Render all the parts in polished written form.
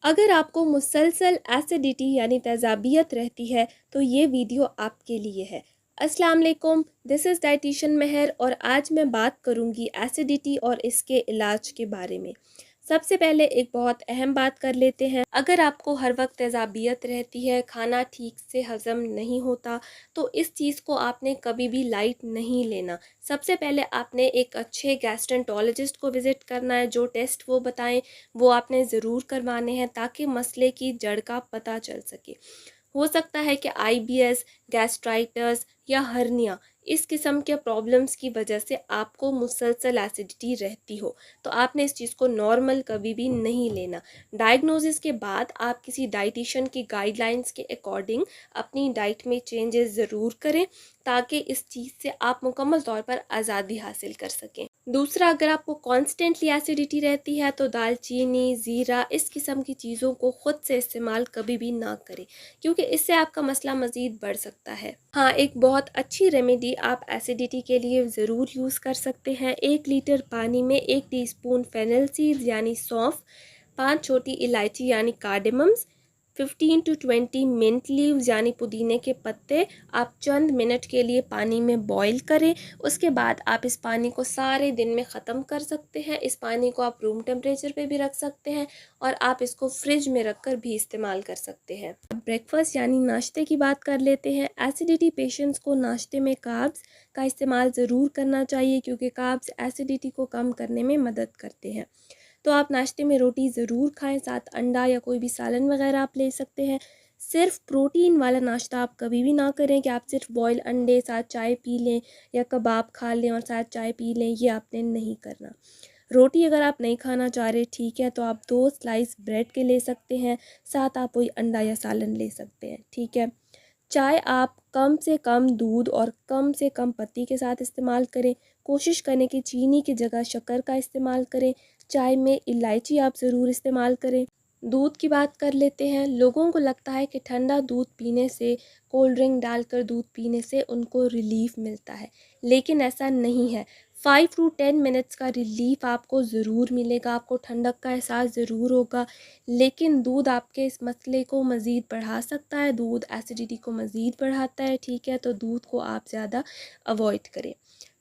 अगर आपको मुसलसल एसिडिटी यानी तेज़ाबियत रहती है तो ये वीडियो आपके लिए है। अस्सलाम वालेकुम, दिस इज़ डाइटिशियन महर और आज मैं बात करूँगी एसिडिटी और इसके इलाज के बारे में। सबसे पहले एक बहुत अहम बात कर लेते हैं। अगर आपको हर वक्त तेज़ाबियत रहती है, खाना ठीक से हज़म नहीं होता, तो इस चीज़ को आपने कभी भी लाइट नहीं लेना। सबसे पहले आपने एक अच्छे गैस्ट्रेंटोलॉजिस्ट को विज़िट करना है। जो टेस्ट वो बताएं वो आपने ज़रूर करवाने हैं ताकि मसले की जड़ का पता चल सके। हो सकता है कि आईबीएस, गैस्ट्राइटिस या हर्निया इस किस्म के प्रॉब्लम्स की वजह से आपको मुसलसल एसिडिटी रहती हो, तो आपने इस चीज़ को नॉर्मल कभी भी नहीं लेना। डायग्नोसिस के बाद आप किसी डाइटिशियन की गाइडलाइंस के अकॉर्डिंग अपनी डाइट में चेंजेस ज़रूर करें ताकि इस चीज़ से आप मुकम्मल तौर पर आज़ादी हासिल कर सकें। दूसरा, अगर आपको कॉन्स्टेंटली एसिडिटी रहती है तो दालचीनी, ज़ीरा इस किस्म की चीज़ों को ख़ुद से इस्तेमाल कभी भी ना करें, क्योंकि इससे आपका मसला मज़ीद बढ़ सकता है। हाँ, एक बहुत अच्छी रेमेडी आप एसिडिटी के लिए ज़रूर यूज़ कर सकते हैं। 1 लीटर पानी में 1 टीस्पून फेनल सीड्स यानी सौंफ, 5 छोटी इलायची यानी कार्डेमम्स, 15 to 20 मिंट लीव्स यानी पुदीने के पत्ते आप चंद मिनट के लिए पानी में बॉईल करें। उसके बाद आप इस पानी को सारे दिन में ख़त्म कर सकते हैं। इस पानी को आप रूम टेम्परेचर पे भी रख सकते हैं और आप इसको फ्रिज में रख कर भी इस्तेमाल कर सकते हैं। ब्रेकफास्ट यानी नाश्ते की बात कर लेते हैं। एसिडिटी पेशेंट्स को नाश्ते में कार्ब्स का इस्तेमाल ज़रूर करना चाहिए, क्योंकि कार्ब्स एसिडिटी को कम करने में मदद करते हैं। तो आप नाश्ते में रोटी ज़रूर खाएं, साथ अंडा या कोई भी सालन वगैरह आप ले सकते हैं। सिर्फ प्रोटीन वाला नाश्ता आप कभी भी ना करें कि आप सिर्फ बॉयल अंडे साथ चाय पी लें या कबाब खा लें और साथ चाय पी लें, ये आपने नहीं करना। रोटी अगर आप नहीं खाना चाह रहे, ठीक है, तो आप 2 स्लाइस ब्रेड के ले सकते हैं, साथ आप कोई अंडा या सालन ले सकते हैं, ठीक है। चाय आप कम से कम दूध और कम से कम पत्ती के साथ इस्तेमाल करें। कोशिश करें कि चीनी की जगह शक्कर का इस्तेमाल करें। चाय में इलायची आप ज़रूर इस्तेमाल करें। दूध की बात कर लेते हैं। लोगों को लगता है कि ठंडा दूध पीने से, कोल्ड ड्रिंक डालकर दूध पीने से उनको रिलीफ़ मिलता है, लेकिन ऐसा नहीं है। 5 to 10 मिनट्स का रिलीफ़ आपको ज़रूर मिलेगा, आपको ठंडक का एहसास ज़रूर होगा, लेकिन दूध आपके इस मसले को मज़ीद बढ़ा सकता है। दूध एसिडिटी को मज़ीद बढ़ाता है, ठीक है, तो दूध को आप ज़्यादा अवॉइड करें।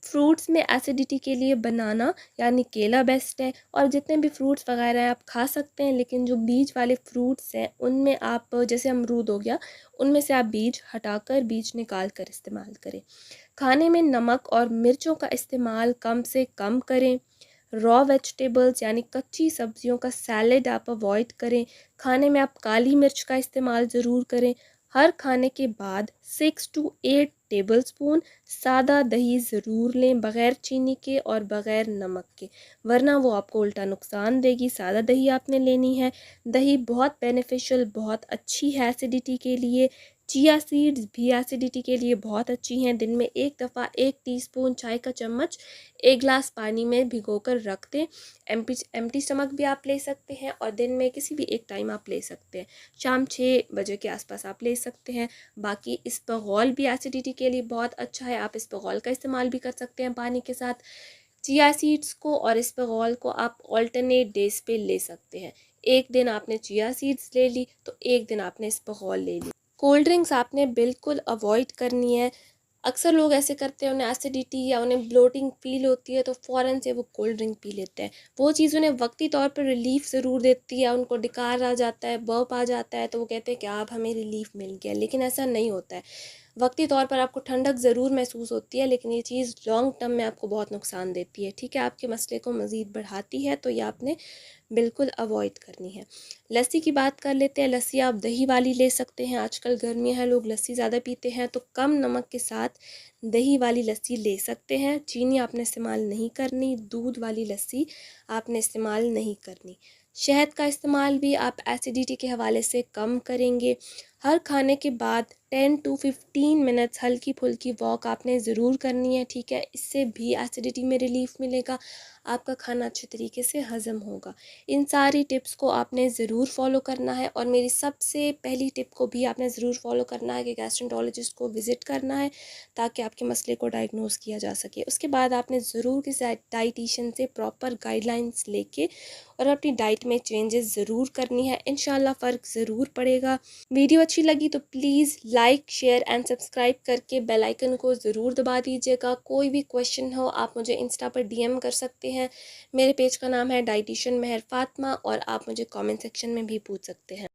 फ्रूट्स में एसिडिटी के लिए बनाना यानी केला बेस्ट है, और जितने भी फ्रूट्स वगैरह हैं आप खा सकते हैं, लेकिन जो बीज वाले फ्रूट्स हैं उनमें आप, जैसे अमरूद हो गया, उनमें से आप बीज हटाकर बीज निकाल कर इस्तेमाल करें। खाने में नमक और मिर्चों का इस्तेमाल कम से कम करें। रॉ वेजिटेबल्स यानी कच्ची सब्जियों का सैलेड आप अवॉइड करें। खाने में आप काली मिर्च का इस्तेमाल ज़रूर करें। हर खाने के बाद 6 to 8 टेबलस्पून सादा दही ज़रूर लें, बग़ैर चीनी के और बग़ैर नमक के, वरना वो आपको उल्टा नुकसान देगी। सादा दही आपने लेनी है। दही बहुत बेनिफिशियल, बहुत अच्छी है एसिडिटी के लिए। चिया सीड्स भी एसिडिटी के लिए बहुत अच्छी हैं। दिन में एक दफ़ा 1 टीस्पून चाय का चम्मच 1 गिलास पानी में भिगोकर रख दें। एम्प्टी स्टमक भी आप ले सकते हैं और दिन में किसी भी एक टाइम आप ले सकते हैं। शाम 6 बजे के आसपास आप ले सकते हैं। बाकी इस्बगोल भी एसिडिटी के लिए बहुत अच्छा है, आप इस्बगोल का इस्तेमाल भी कर सकते हैं पानी के साथ। चिया सीड्स को और इस्बगोल को आप ऑल्टरनेट डेज पे ले सकते हैं। एक दिन आपने चिया सीड्स ले ली तो एक दिन आपने इस्बगोल ले ली। कोल्ड ड्रिंक्स आपने बिल्कुल अवॉइड करनी है। अक्सर लोग ऐसे करते हैं, उन्हें एसिडिटी या उन्हें ब्लोटिंग फील होती है तो फ़ौरन से वो कोल्ड ड्रिंक पी लेते हैं। वो चीज़ उन्हें वक्ती तौर पर रिलीफ़ ज़रूर देती है, उनको डकार आ जाता है, बर्प आ जाता है, तो वो कहते हैं कि अब हमें रिलीफ़ मिल गया, लेकिन ऐसा नहीं होता है। वक्ती तौर पर आपको ठंडक ज़रूर महसूस होती है, लेकिन ये चीज़ लॉन्ग टर्म में आपको बहुत नुकसान देती है, ठीक है, आपके मसले को मज़ीद बढ़ाती है, तो ये आपने बिल्कुल अवॉइड करनी है। लस्सी की बात कर लेते हैं। लस्सी आप दही वाली ले सकते हैं। आजकल गर्मियाँ हैं, लोग लस्सी ज़्यादा पीते हैं, तो कम नमक के साथ दही वाली लस्सी ले सकते हैं। चीनी आपने इस्तेमाल नहीं करनी, दूध वाली लस्सी आपने इस्तेमाल नहीं करनी। शहद का इस्तेमाल भी आप एसिडिटी के हवाले से कम करेंगे। हर खाने के बाद 10 to 15 मिनट्स हल्की फुल्की वॉक आपने ज़रूर करनी है, ठीक है। इससे भी एसिडिटी में रिलीफ़ मिलेगा, आपका खाना अच्छे तरीके से हज़म होगा। इन सारी टिप्स को आपने ज़रूर फॉलो करना है और मेरी सबसे पहली टिप को भी आपने ज़रूर फॉलो करना है कि गैस्ट्रोएंटरोलॉजिस्ट को विज़िट करना है ताकि आपके मसले को डायग्नोज़ किया जा सके। उसके बाद आपने ज़रूर किसी डाइटिशियन से प्रॉपर गाइडलाइंस लेके और अपनी डाइट में चेंजेस ज़रूर करनी है। इंशाल्लाह फ़र्क ज़रूर पड़ेगा। वीडियो अच्छी लगी तो please like, share and subscribe करके बेल आइकन को ज़रूर दबा दीजिएगा। कोई भी क्वेश्चन हो आप मुझे इंस्टा पर डीएम कर सकते हैं। मेरे पेज का नाम है डाइटिशियन महर फातिमा और आप मुझे कमेंट सेक्शन में भी पूछ सकते हैं।